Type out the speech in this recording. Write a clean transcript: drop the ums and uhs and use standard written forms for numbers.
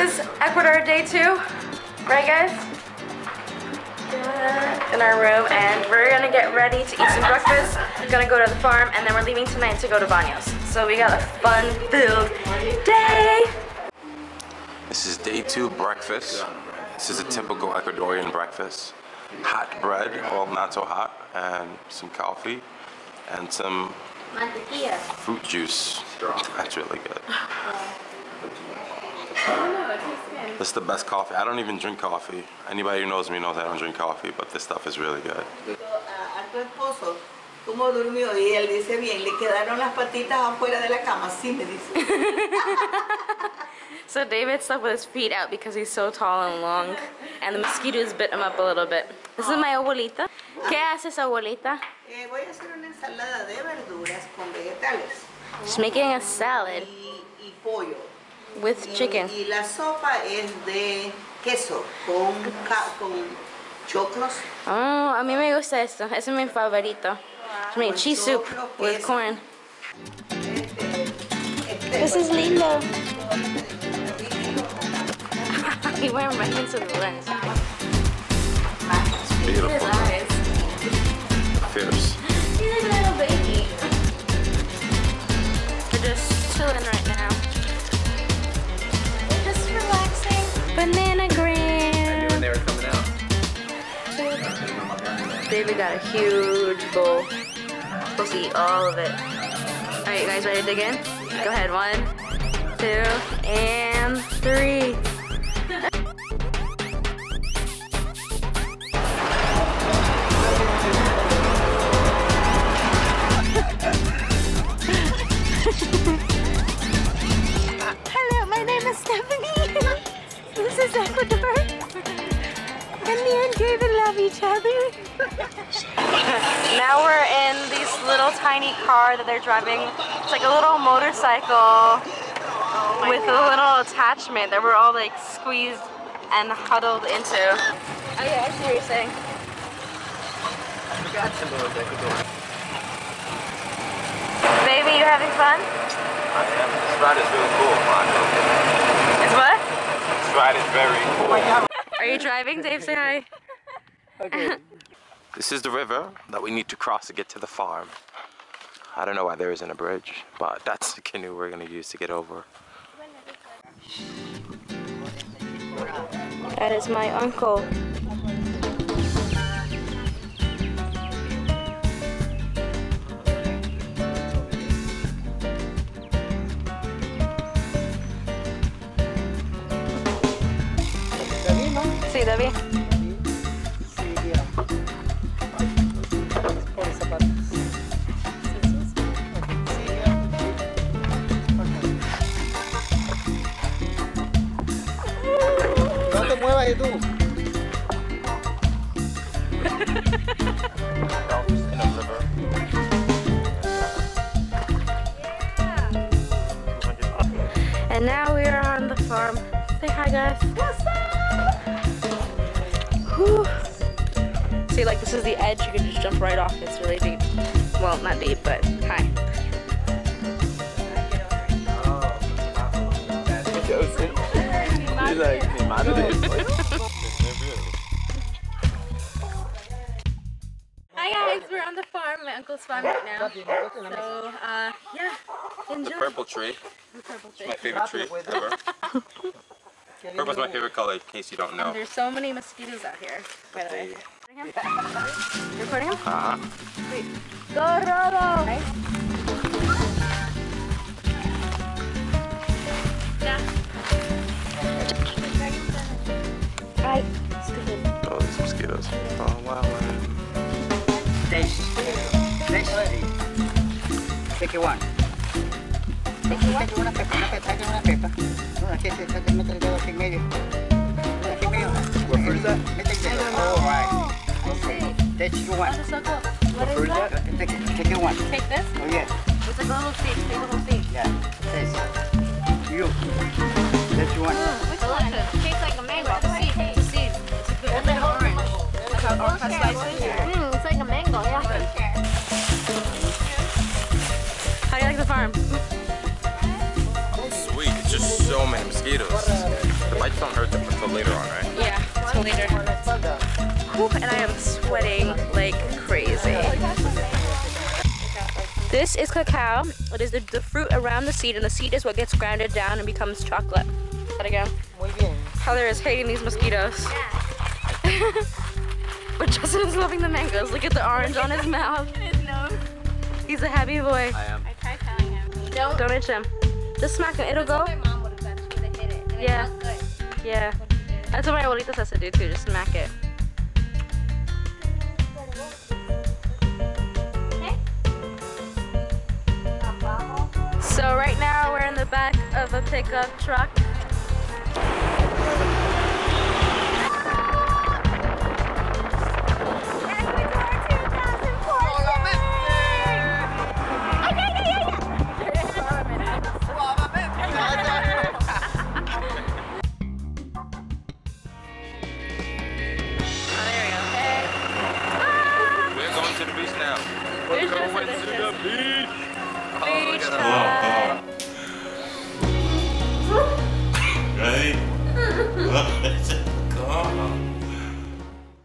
is Ecuador day 2, right guys? In our room, and we're gonna get ready to eat some breakfast. We're gonna go to the farm, and then we're leaving tonight to go to BAÑOS. So we got a fun-filled day. This is day 2 breakfast. This is a typical Ecuadorian breakfast. Hot bread, well not so hot, and some coffee, and some fruit juice. That's really good. This is the best coffee. I don't even drink coffee. Anybody who knows me knows I don't drink coffee, but this stuff is really good. ¿Cómo durmió? Y él dice bien, le quedaron las patitas afuera de la cama, sí me dice. So David slept with his feet out because he's so tall and long, and the mosquitoes bit him up a little bit. This is my abuelita. ¿Qué haces, abuelita? Voy a hacer una ensalada de verduras con vegetales. She's making a salad Y pollo. with chicken. Y la sopa es de queso con choclos. Oh, a mí me gusta esto. Ese es mi favorito. She made cheese soup with corn. This is lindo. He went right into the lens. It's beautiful. Fierce. He's a little baby. We're just chilling right now. We're just relaxing. Banana gram. When they were coming out. David got a huge bowl. Supposed to eat all of it. Alright, you guys ready to dig in? Go ahead, 1, 2, and 3. Hello, my name is Stephanie. This is Ecuador. And me and David love each other. Now we're in this little tiny car that they're driving. It's like a little motorcycle with a little attachment that we're all like squeezed and huddled into. Oh yeah, I see what you're saying. I forgot to know Ecuador. Baby, you having fun? I am. This ride is really cool. It's what? This ride is very cool. Are you driving? Dave, say hi. Okay. This is the river that we need to cross to get to the farm. I don't know why there isn't a bridge, but that's the canoe we're gonna use to get over. That is my uncle. Sí, David. No te muevas y tú. And now we are on the farm. Say hi, guys. What's up? Whew. See, like this is the edge. You can just jump right off. It's really deep. Well, not deep, but hi. Hi guys, we're on the farm, my uncle's farm right now. So, yeah, enjoy. The purple tree. The purple tree. My favorite tree ever. Purple's my favorite color, in case you don't know. And there's so many mosquitoes out here, by the way. You're recording him? Uh-huh. Wait. Go, Robo! Right? Yeah. Right. Stupid. Oh, these mosquitoes. Oh, wow. Taste. Take one. Take una pepa. No, aquí se mete el dedo aquí en medio. Aquí en medio. What fruit is that? Mete el dedo. Oh, right. Okay. Take one. What is that? Take one. Take this? Oh, yes. It's like a little seed. Take a little seed. Yeah. Taste. You. Take one. Delicious. Tastes like a mango. It's a seed. It's a seed. It's a good orange. Like how orange slices. It's like a mango, yeah. How do you like the farm? Sweet. It's just so many mosquitoes. The don't hurt them until later on, right? Yeah, till later. Whew, and I am sweating like crazy. This is cacao. It is the fruit around the seed, and the seed is what gets grounded down and becomes chocolate. That again. Heather is hating these mosquitoes. But Justin is loving the mangoes. Look at the orange on his mouth. He's a happy boy. I am. I tried telling him. Don't itch him. Just smack him. It'll go. My mom would have done. She would have hit it. And Yeah. it felt good. Yeah. That's what my abuelita says to do too. Just smack it. So right now we're in the back of a pickup truck. We're going to the beach now. We're going to the beach. Beach time.